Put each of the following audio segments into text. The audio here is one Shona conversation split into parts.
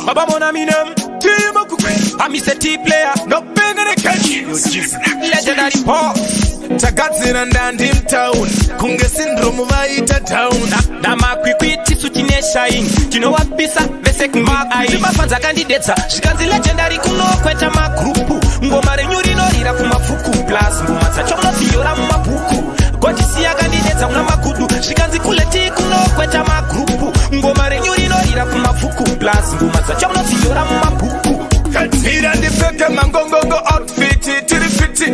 Baba mon ami nem team I'm a T player no big in the catch legendary pop Tagazi and him town Kunge syndrome vaita town Na makwikiti suchinesha in Kino wapisa vese kumbai Zima fanza candidates Shikanzi legendary kuno kweta magrupu Ngoma renyuri no hira kumafuku Plus mbumaza chomno tiyora mabuku Godisia candidates una makudu Shikanzi kuleti kuno kweta magrupu Ngoma renyuri no hira kumafuku Plus mbumaza chomno tiyora mabuku Hira ndifeke mangongongo outfit tirifiti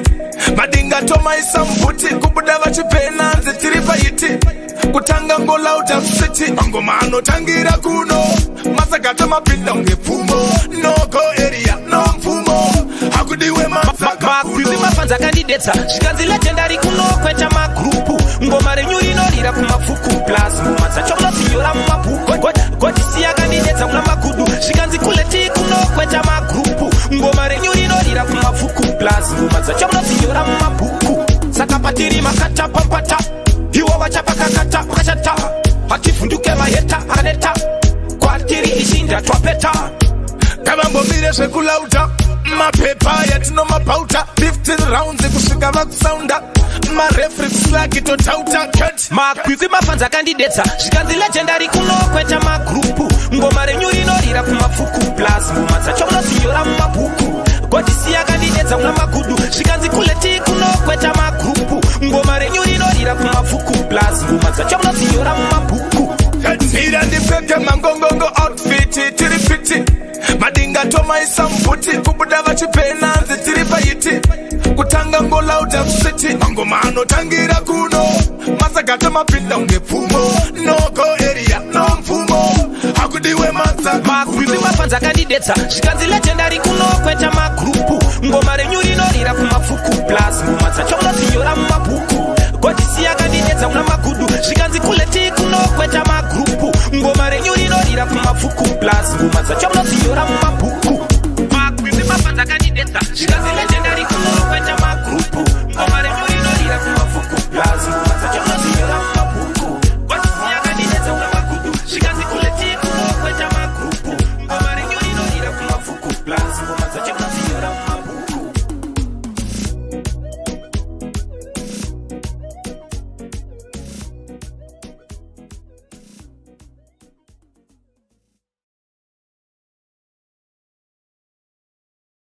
Madinga toma isambuti Kubuda vachipena nzi tirifayiti Kutanga ngola utamsiti Mangoma anotangira kuno Masakata mapinda unge fumo No go area, no mfumo Hakudiwe mazaka kuno Makwizima fanza candidates Shikanzi legendary kuno kweta magrupu Ngoma renyuri no hira kumafuku Plus mbumaza chomno tiyora mabuku Godisia candidates una makudu Shikanzi kuleti kuno kweta magrupu Ngoma renyuri no hira kumafuku Plus mbumaza chomno tiyora mabuku Sakapatiri makata pampata Hiwa wachapa kakata wakachata Hakifunduke maheta haneta Kwa tiri ishinda twapeta Kabambo mire shekula uta Mapepa yatino mapauta 15 rounds kushika vakusounda Marefrix like ito tauta cut Makwizima fanza candidates Shikanzi legendary kuno kweta magrupu Ngoma renyuri no hira kumafuku Plus mbumaza chomno tiyora mabuku Godisia candidates una makudu Shikanzi kuleti kuno kweta magrupu Ngoma renyuri no hira kumafuku Plus mbumaza chomno tiyora mabuku Hira ndifeke mangongongo outfit tirifiti Madinga toma isambuti Kubuda vachipena nzi tirifayiti Kutanga ngola utamsiti Mangoma anotangira kuno Masakata mapinda unge fumo No go area, no mfumo Hakudiwe mazaka Makwizima fanza candidates Shikanzi legendary kuno kweta magrupu Ngoma renyuri no hira kumafuku Plus mbumaza chomno tiyora